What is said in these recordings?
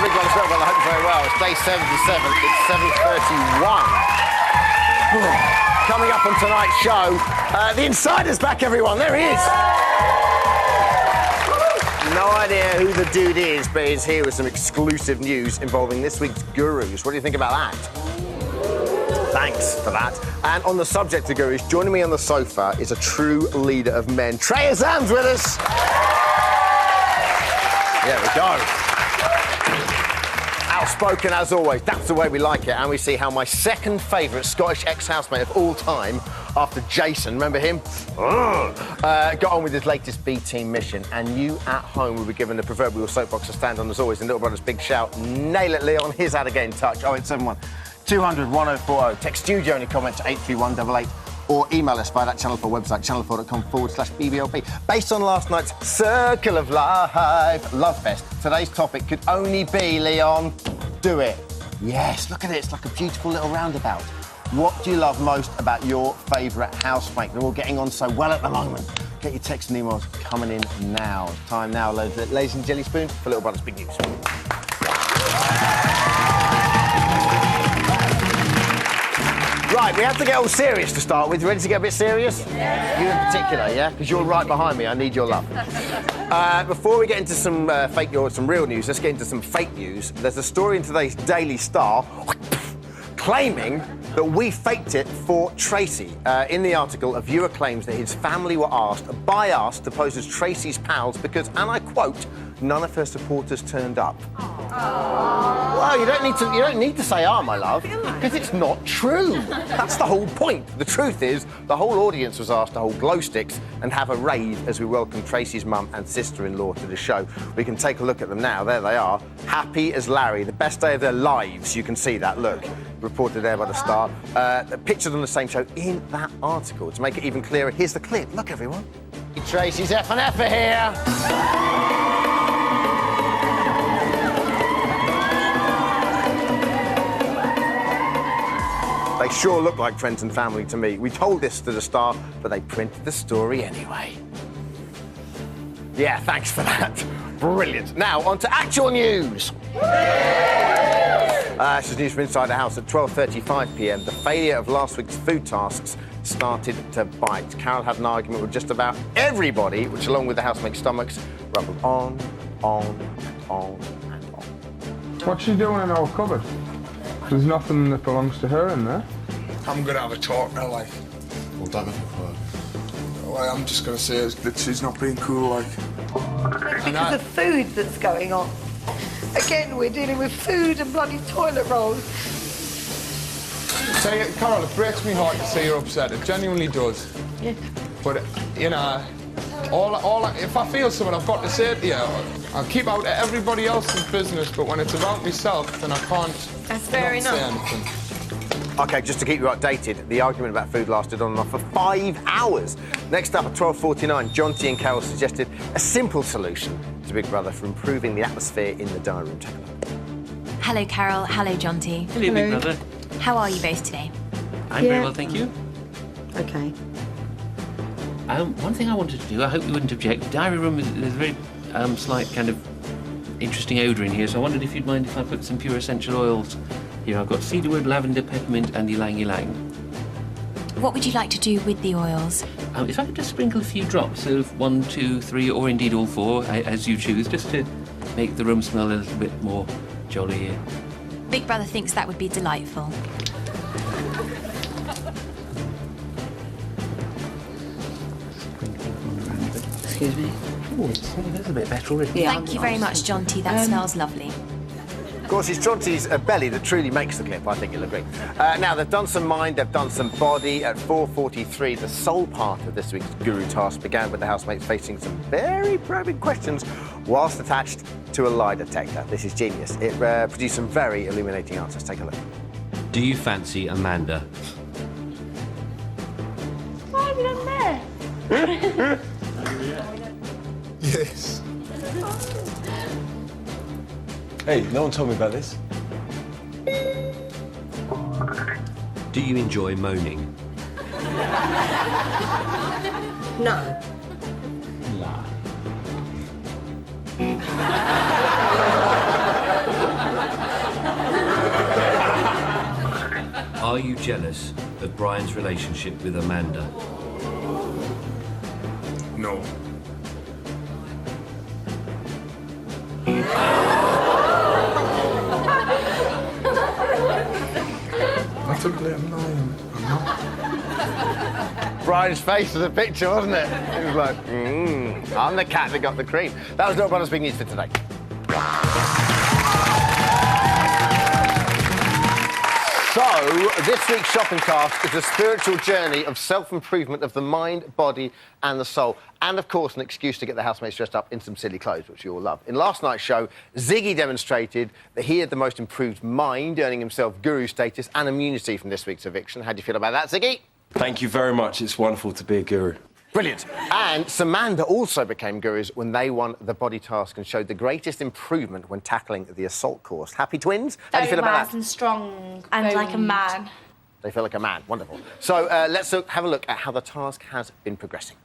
Big Brother Spell. Well, I hope very well. It's day 77. It's 7:31. Coming up on tonight's show, the Insider's back, everyone. There he is. No idea who the dude is, but he's here with some exclusive news involving this week's gurus. What do you think about that? Thanks for that. And on the subject of gurus, joining me on the sofa is a true leader of men. Trey Azam's with us. There we go. Outspoken as always. That's the way we like it. And we see how my second favourite Scottish ex-housemate of all time, after Jason, remember him? Got on with his latest B-Team mission. And you at home will be given the proverbial soapbox to stand on as always. And Little Brother's big shout, nail it, Leon. Here's how to get in touch. 0871 200 1040. Text studio any comment to 83188 or email us via that Channel 4 website, channel4.com/BBUK. Based on last night's Circle of Life Love Fest, today's topic could only be, Leon, do it. Yes, look at it. It's like a beautiful little roundabout. What do you love most about your favourite housemate? They're all getting on so well at the moment. Get your texts and emails coming in now. Time now, ladies and jelly spoons, for Little Brother's big news. Right, we have to get all serious to start with. You ready to get a bit serious? Yeah. You in particular, yeah? Because you're right behind me. I need your love. Before we get into some some real news, let's get into some fake news. There's a story in today's Daily Star claiming that we faked it for Tracy. In the article, a viewer claims that his family were asked by us to pose as Tracy's pals because, and I quote, none of her supporters turned up. Well, you don't need to say my love, because it's not true. That's the whole point. The truth is, the whole audience was asked to hold glow sticks and have a rave as we welcome Tracy's mum and sister-in-law to the show. We can take a look at them now. There they are, happy as Larry. The best day of their lives. You can see that. Look, reported there by the Star. Pictured on the same show in that article. To make it even clearer, here's the clip. Look, everyone. Tracy's F&F here. They sure look like friends and family to me. We told this to the Star, but they printed the story anyway. Yeah, thanks for that. Brilliant. Now, on to actual news. This is news from inside the house at 12:35 p.m. The failure of last week's food tasks started to bite. Carol had an argument with just about everybody, which, along with the housemate's stomachs, rumbled on and on. What's she doing in our cupboard? There's nothing that belongs to her in there. I'm gonna have a talk now, like. Well, don't make it hurt. Well, I'm just gonna say that she's not being cool, like. Because of food that's going on. Again, we're dealing with food and bloody toilet rolls. Say, Carol, it breaks me heart to see her upset. It genuinely does. Yeah. But, you know, if I feel something, I've got to say it to you. I'll keep out everybody else's business, but when it's about myself, then I can't. That's fair enough. Say anything. OK, just to keep you updated, the argument about food lasted on and off for 5 hours. Next up at 12:49, Jonty and Carol suggested a simple solution to Big Brother for improving the atmosphere in the dining room. Take a look. Hello, Carol. Hello, Jonty. Hello, Big Brother. How are you both today? I'm very well, thank you. OK. One thing I wanted to do, I hope you wouldn't object. The diary room, there's a very slight kind of interesting odour in here, so I wondered if you'd mind if I put some pure essential oils here. I've got cedarwood, lavender, peppermint and ylang ylang. What would you like to do with the oils? If I could just sprinkle a few drops of 1, 2, 3 or indeed all 4, as you choose, just to make the room smell a little bit more jolly here. Big Brother thinks that would be delightful. Excuse me. Oh, that's a bit better already. Yeah, Thank you very much, Jonty. That smells lovely. Of course, it's Jonty's belly that truly makes the clip, I think you'll agree. Now, they've done some mind, they've done some body. At 4:43, the sole part of this week's Guru task began with the housemates facing some very probing questions whilst attached to a lie detector. This is genius. It produced some very illuminating answers. Take a look. Do you fancy Amanda? Why have you done there? Yes. Hey, no one told me about this. Do you enjoy moaning? No. Are you jealous of Brian's relationship with Amanda? No. I took it at 9. I'm not. Brian's face was a picture, wasn't it? It was like, I'm the cat that got the cream. That was Little Brother's Big News for today. So, this week's shopping task is a spiritual journey of self-improvement of the mind, body and the soul. And, of course, an excuse to get the housemates dressed up in some silly clothes, which you all love. In last night's show, Ziggy demonstrated that he had the most improved mind, earning himself guru status and immunity from this week's eviction. How do you feel about that, Ziggy? Thank you very much. It's wonderful to be a guru. Brilliant. And Samantha also became gurus when they won the body task and showed the greatest improvement when tackling the assault course. Happy twins? How do you feel about that? And strong. And like a man. They feel like a man. Wonderful. So let's have a look at how the task has been progressing.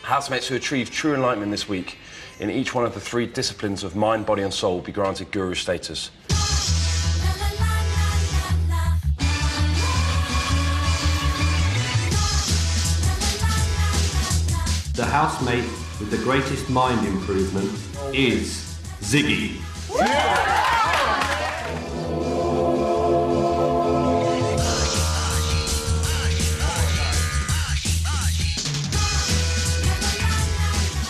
Housemates who achieve true enlightenment this week in each one of the 3 disciplines of mind, body and soul will be granted guru status. The housemate with the greatest mind improvement is Ziggy.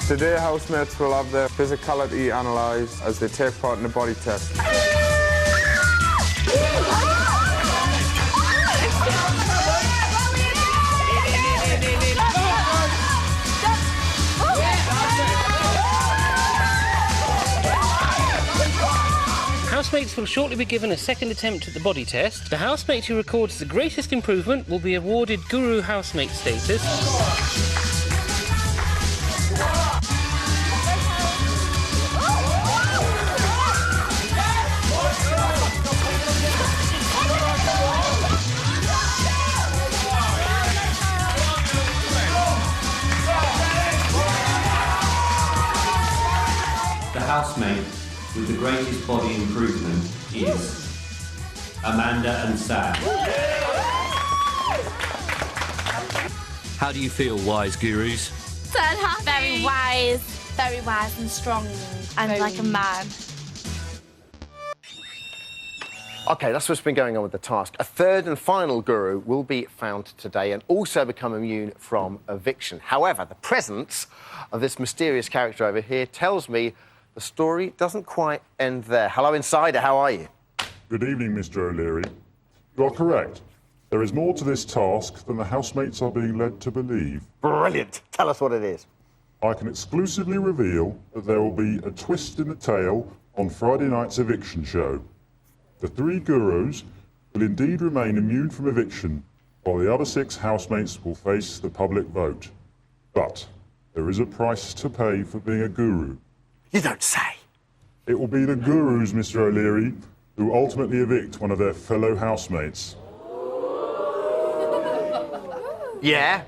Today, housemates will have their physicality analysed as they take part in the body test. Housemates will shortly be given a second attempt at the body test. The housemate who records the greatest improvement will be awarded Guru Housemate status. The housemate with the greatest body improvement is Amanda and Sam. How do you feel, wise gurus? Very wise and strong. And like a man. OK, that's what's been going on with the task. A third and final guru will be found today and also become immune from eviction. However, the presence of this mysterious character over here tells me the story doesn't quite end there. Hello, Insider, how are you? Good evening, Mr. O'Leary. You are correct. There is more to this task than the housemates are being led to believe. Brilliant. Tell us what it is. I can exclusively reveal that there will be a twist in the tale on Friday night's eviction show. The 3 gurus will indeed remain immune from eviction, while the other 6 housemates will face the public vote. But there is a price to pay for being a guru. You don't say. It will be the gurus, Mr. O'Leary, who ultimately evict one of their fellow housemates. Yeah?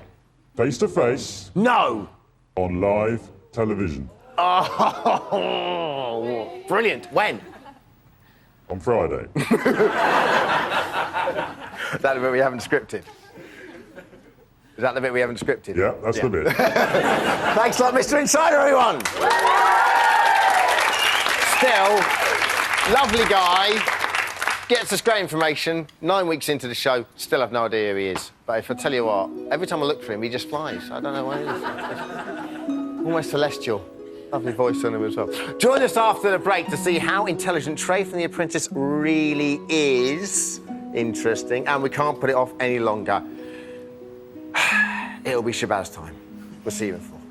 Face to face. No! On live television. Oh, brilliant. When? On Friday. That the bit we haven't scripted? Is that the bit we haven't scripted? Yeah, that's the bit. Thanks a lot, Mr. Insider, everyone. Still, lovely guy, gets us great information. 9 weeks into the show, still have no idea who he is. But if I tell you what, every time I look for him, he just flies. I don't know why it is. Almost celestial. Lovely voice on him as well. Join us after the break to see how intelligent Trey from The Apprentice really is. Interesting. And we can't put it off any longer. It'll be Shabazz time. We'll see you in 4.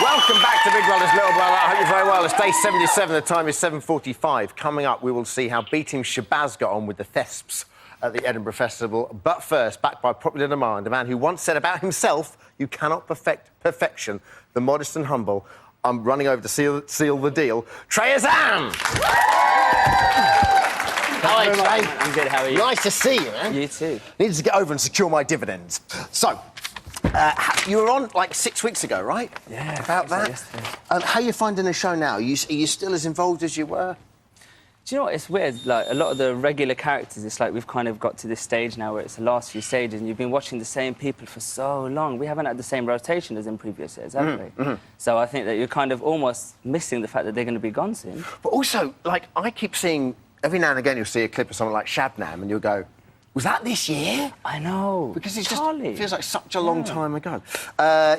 Welcome back to Big Brother's Little Brother. I hope you're very well. It's day 77. The time is 7:45. Coming up, we will see how B-Team Shabazz got on with the thesps at the Edinburgh Festival. But first, backed by popular demand, a man who once said about himself, "You cannot perfect perfection, the modest and humble." I'm running over to seal the deal. Trey Azam! Hi, Trey. I'm good, how are you? Nice to see you, man. You too. Needed to get over and secure my dividends. So, You were on like 6 weeks ago, right? Yeah. About that. How are you finding the show now? Are you still as involved as you were? Do you know what? It's weird. Like, a lot of the regular characters, it's like we've kind of got to this stage now where it's the last few stages and you've been watching the same people for so long. We haven't had the same rotation as in previous years, have we? So I think that you're kind of almost missing the fact that they're going to be gone soon. But also, like, I keep seeing... Every now and again you'll see a clip of someone like Shabnam and you'll go, was that this year? I know. Because it Charlie. just feels like such a long time ago.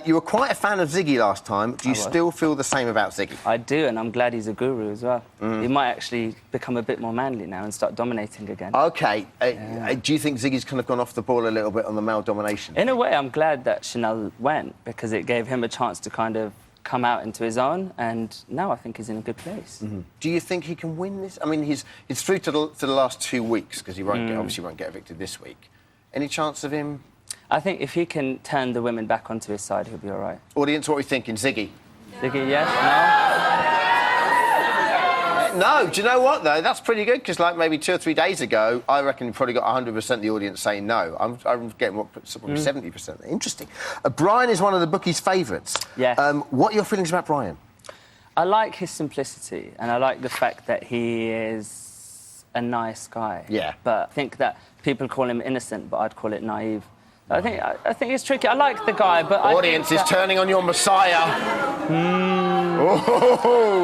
You were quite a fan of Ziggy last time. Do you still feel the same about Ziggy? I do, and I'm glad he's a guru as well. He might actually become a bit more manly now and start dominating again. OK. Do you think Ziggy's kind of gone off the ball a little bit on the male domination? In a way, I'm glad that Chanel went, because it gave him a chance to kind of come out into his own, and now I think he's in a good place. Do you think he can win this? I mean, he's through to the last 2 weeks, because he obviously won't get evicted this week. Any chance of him? I think if he can turn the women back onto his side, he'll be all right. Audience, what are we thinking? Ziggy? Ziggy, yes? No, do you know what, though? That's pretty good, because, like, maybe 2 or 3 days ago, I reckon you probably got 100% of the audience saying no. I'm getting, probably 70%. Interesting. Brian is one of the bookies' favourites. Yes. What are your feelings about Brian? I like his simplicity, and I like the fact that he is a nice guy. Yeah. But I think that people call him innocent, but I'd call it naive. I think it's tricky. I like the guy, but audience is turning on your messiah.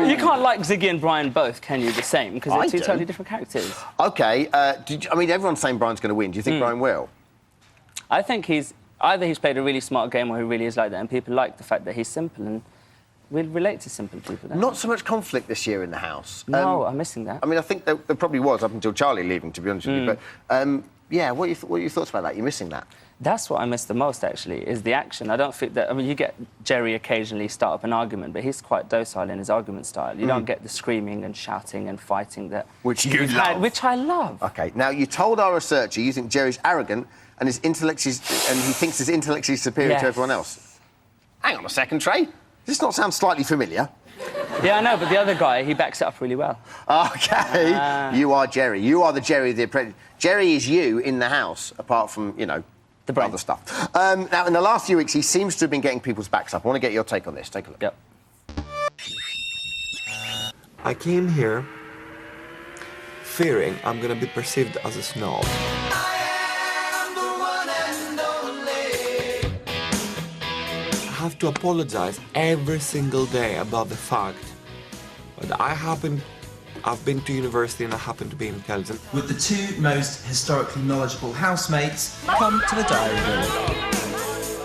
You can't like Ziggy and Brian both, can you? The same, because they're two totally different characters. OK. I mean, everyone's saying Brian's going to win. Do you think Brian will? I think he's played a really smart game, or he really is like that, and people like the fact that he's simple, and we relate to simple people. Not so much conflict this year in the house. No, I'm missing that. I mean, I think there probably was up until Charlie leaving, to be honest with you. But yeah, what are your thoughts about that? You're missing that. That's what I miss the most, actually, is the action. I don't think that... I mean, you get Jerry occasionally start up an argument, but he's quite docile in his argument style. You don't get the screaming and shouting and fighting that... Which you love. Which I love. OK. Now, you told our researcher you think Jerry's arrogant and he thinks he's intellectually superior to everyone else. Hang on a second, Trey. Does this not sound slightly familiar? Yeah, I know, but the other guy, he backs it up really well. OK. You are Jerry. You are the Jerry of the Apprentice. Jerry is you in the house, apart from, you know... the other stuff. Now, in the last few weeks, he seems to have been getting people's backs up. I want to get your take on this. Take a look. Yep. I came here fearing I'm going to be perceived as a snob. I have to apologize every single day about the fact that I've been to university and I happen to be intelligent. With the 2 most historically knowledgeable housemates, come to the diary room.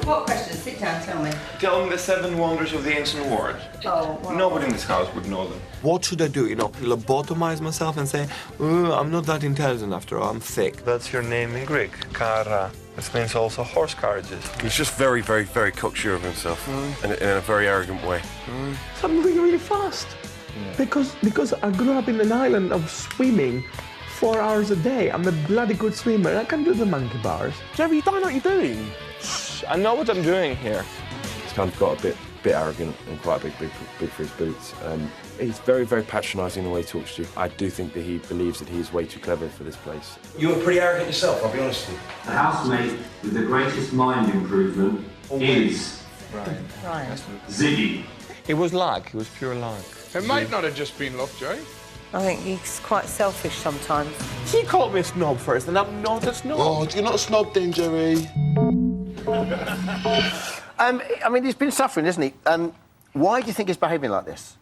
What question? Sit down, tell me. Tell them the 7 wonders of the ancient world. Oh, wow. Nobody in this house would know them. What should I do? You know, lobotomize myself and say, I'm not that intelligent after all, I'm thick. That's your name in Greek, Kara. This means also horse carriages. He's just very, very, very cocksure of himself in a very arrogant way. I'm really, really fast. Yeah. Because I grew up in an island of swimming 4 hours a day. I'm a bloody good swimmer. I can do the monkey bars. Jerry, you don't know what you're doing. I know what I'm doing here. He's kind of got a bit arrogant and quite big for his boots. He's very, very patronising the way he talks to you. I do think that he believes that he is way too clever for this place. You were pretty arrogant yourself, I'll be honest with you. The housemate with the greatest mind improvement is Ryan. Ziggy. It was luck. It was pure luck. It might not have just been luck, Jerry. I think he's quite selfish sometimes. He called me a snob first, and I'm not a snob. Oh, you're not a snob then, Jerry. I mean, he's been suffering, isn't he? Why do you think he's behaving like this?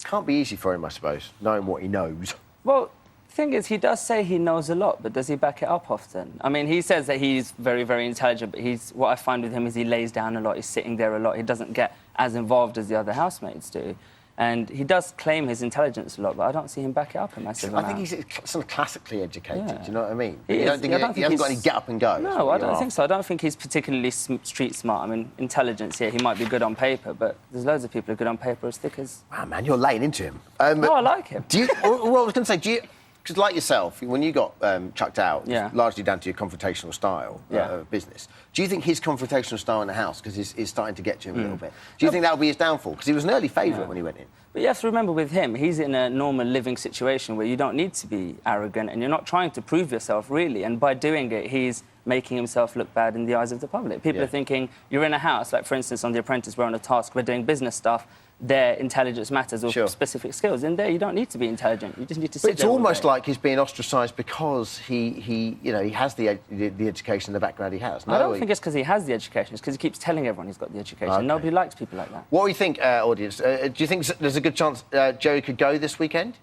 Can't be easy for him, I suppose, knowing what he knows. Well, the thing is, he does say he knows a lot, but does he back it up often? I mean, he says that he's very, very intelligent, but what I find with him is he lays down a lot, he's sitting there a lot, he doesn't get as involved as the other housemates do. And he does claim his intelligence a lot, but I don't see him back it up a massive amount. I think he's sort of classically educated, do you know what I mean? He hasn't got any get up and go. No, I don't think so. I don't think he's particularly street smart. I mean, intelligence, yeah, he might be good on paper, but there's loads of people who are good on paper as thick as... Wow, man, you're laying into him. No, I like him. Well, I was going to say, because like yourself, when you got chucked out, largely down to your confrontational style of business, do you think his confrontational style in the house, because he's starting to get to him a little bit, do you think that will be his downfall? Because he was an early favourite when he went in. But you have to remember with him, he's in a normal living situation where you don't need to be arrogant and you're not trying to prove yourself, really. And by doing it, he's making himself look bad in the eyes of the public. People are thinking, you're in a house, like, for instance, on The Apprentice, we're on a task, we're doing business stuff, their intelligence matters or specific skills. In there, you don't need to be intelligent. You just need to sit But it's there all almost day. like he's being ostracised because he has the education and the background he has. No, I don't think it's because he has the education. It's because he keeps telling everyone he's got the education. Okay. Nobody likes people like that. What do you think, audience? Do you think there's a good chance Joey could go this weekend?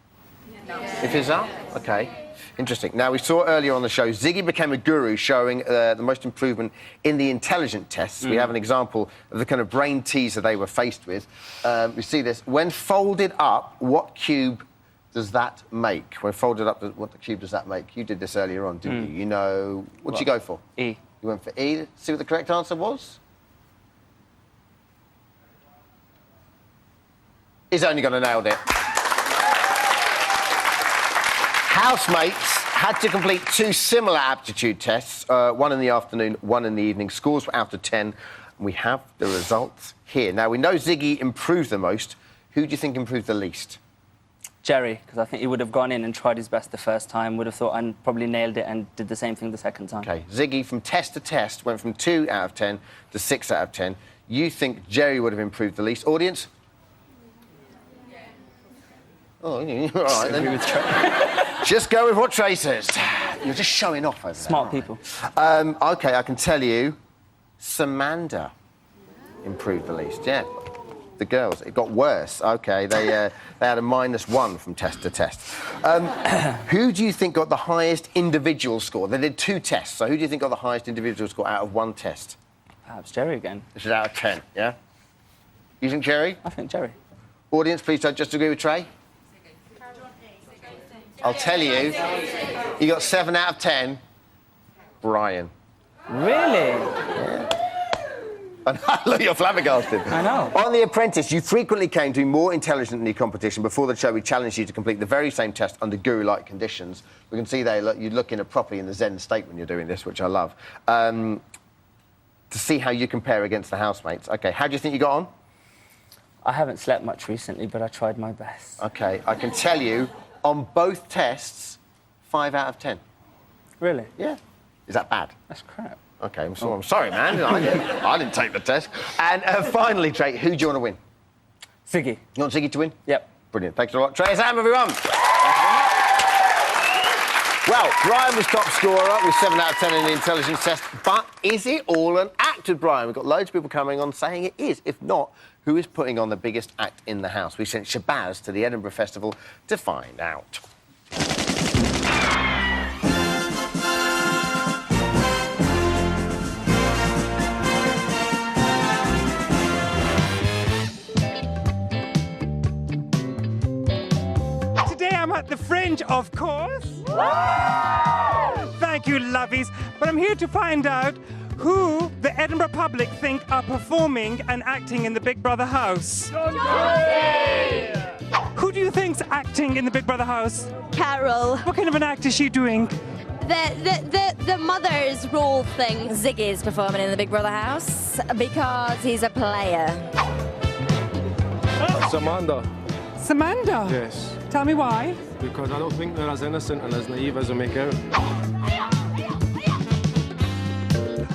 No. If he's up? OK. Interesting. Now, we saw earlier on the show, Ziggy became a guru showing the most improvement in the intelligent tests. We have an example of the kind of brain teaser they were faced with. We see this. When folded up, what cube does that make? When folded up, what cube does that make? You did this earlier on, didn't you? You know... What did you go for? E. You went for E. Let's see what the correct answer was. He's only going to nailed it. Housemates had to complete 2 similar aptitude tests, one in the afternoon, one in the evening. Scores were out of 10. And we have the results here. Now, we know Ziggy improved the most. Who do you think improved the least? Jerry, because I think he would have gone in and tried his best the first time, would have thought and probably nailed it and did the same thing the second time. OK, Ziggy, from test to test, went from 2 out of 10 to 6 out of 10. You think Jerry would have improved the least. Audience? Oh, all right, then. Just go with what Trey says. You're just showing off over there. Smart people. OK, I can tell you, Samantha improved the least, yeah. The girls, it got worse. OK, they had a -1 from test to test. Who do you think got the highest individual score? They did 2 tests, so who do you think got the highest individual score out of 1 test? Perhaps Jerry again. This is out of 10, yeah? You think Jerry? I think Jerry. Audience, please don't just agree with Trey. I'll tell you, he got 7 out of 10. Brian. Really? Yeah. Look, you're flabbergasted. I know. On The Apprentice, you frequently came to be more intelligent in the competition. Before the show, we challenged you to complete the very same test under guru-like conditions. We can see there, you're looking at properly in the Zen state when you're doing this, which I love. To see how you compare against the housemates. OK, how do you think you got on? I haven't slept much recently, but I tried my best. OK, I can tell you, on both tests, 5 out of 10. Really? Yeah. Is that bad? That's crap. OK, I'm sorry, man. I didn't take the test. And finally, Trey, who do you want to win? Ziggy. You want Ziggy to win? Yep. Brilliant. Thanks a lot. Trey Sam, everyone. Well, Brian was top scorer with 7 out of 10 in the intelligence test. But is it all an act with Brian? We've got loads of people coming on saying it is. If not, who is putting on the biggest act in the house? We sent Shabazz to the Edinburgh Festival to find out. Today I'm at the Fringe, of course. Thank you, lovies. But I'm here to find out who the Edinburgh public think are performing and acting in the Big Brother house. Johnny! Who do you think's acting in the Big Brother house? Carol. What kind of an act is she doing? The mother's role thing. Ziggy's performing in the Big Brother house because he's a player. Samantha. Samantha? Yes. Tell me why. Because I don't think they're as innocent and as naive as they make out.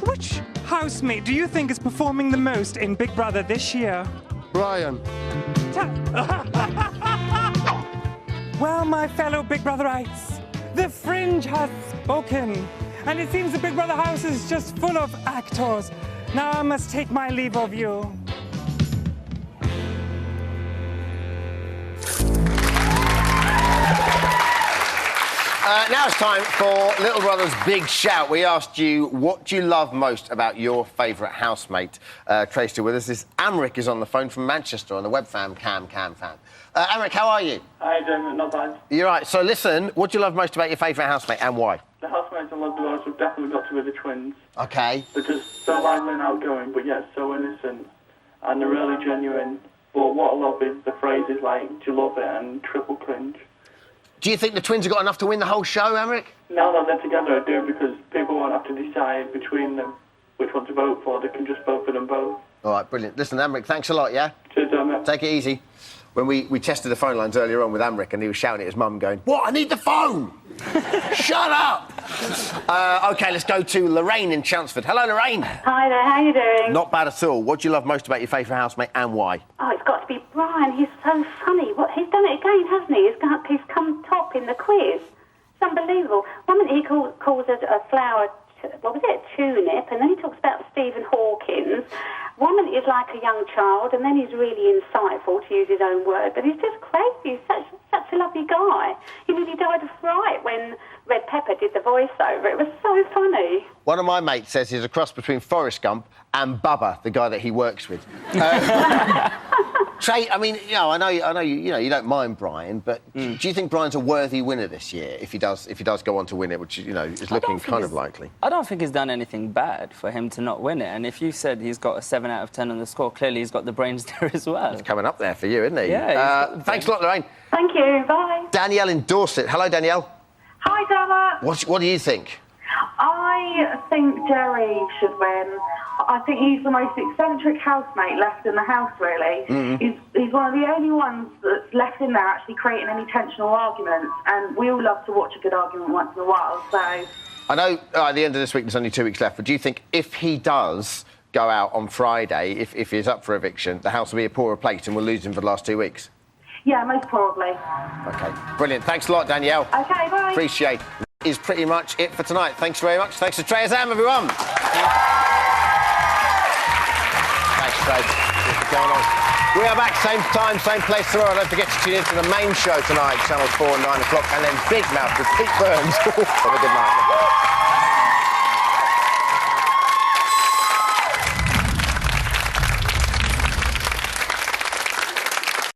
Which housemate do you think is performing the most in Big Brother this year? Brian. Well, my fellow Big Brotherites, the Fringe has spoken. And it seems the Big Brother house is just full of actors. Now I must take my leave of you. Now it's time for Little Brother's Big Shout. We asked you, what do you love most about your favourite housemate? Trace with us. This Amric is on the phone from Manchester on the webfam Cam Fam. Amric, how are you? Hi, Jamie. Not bad. You're right. So listen, what do you love most about your favourite housemate and why? The housemates I love the most have definitely got to be the twins. OK. They're just so lively and outgoing, but yet so innocent. And they're really genuine. But what I love is the phrases like, do you love it, and triple cringe. Do you think the twins have got enough to win the whole show, Amric? Now that they're together, I do, because people won't have to decide between them which one to vote for. They can just vote for them both. All right, brilliant. Listen, Amric, thanks a lot, yeah? Cheers, Dermot. Take it easy. When we tested the phone lines earlier on with Amric and he was shouting at his mum going, what, I need the phone! Shut up! OK, let's go to Lorraine in Chelmsford. Hello, Lorraine. Hi there, how you doing? Not bad at all. What do you love most about your favourite housemate and why? Oh, it's got to be Brian. He's so funny. What, he's done it again, hasn't he? He's come top in the quiz. It's unbelievable. One minute he calls a flower, what was it, tulip, and then he talks about Stephen Hawkins. One minute he's like a young child, and then he's really insightful, to use his own word. But he's just crazy. He's such a lovely guy. He nearly died of fright when Red Pepper did the voiceover. It was so funny. One of my mates says he's a cross between Forrest Gump and Bubba, the guy that he works with. Trey, I mean, I know you don't mind Brian, but do you think Brian's a worthy winner this year if he does go on to win it, which is looking kind of likely? I don't think he's done anything bad for him to not win it. And if you said he's got a 7 out of 10 on the score, clearly he's got the brains there as well. He's coming up there for you, isn't he? Yeah. Thanks a lot, Lorraine. Thank you. Bye. Danielle in Dorset. Hello, Danielle. Hi, Dama. What do you think? I think Jerry should win. I think he's the most eccentric housemate left in the house, really. He's one of the only ones that's left in there actually creating any tensional arguments, and we all love to watch a good argument once in a while, so... I know at the end of this week there's only 2 weeks left, but do you think if he does go out on Friday, if he's up for eviction, the house will be a poorer place and we'll lose him for the last 2 weeks? Yeah, most probably. OK, brilliant. Thanks a lot, Danielle. OK, bye. Appreciate it. That is pretty much it for tonight. Thanks very much. Thanks to Trey Azam, everyone. Thanks, Trey. Thanks for going on. We are back same time, same place tomorrow. Don't forget to tune in to the main show tonight, Channel 4 at 9 o'clock, and then Big Mouth with Pete Burns. Have a good night.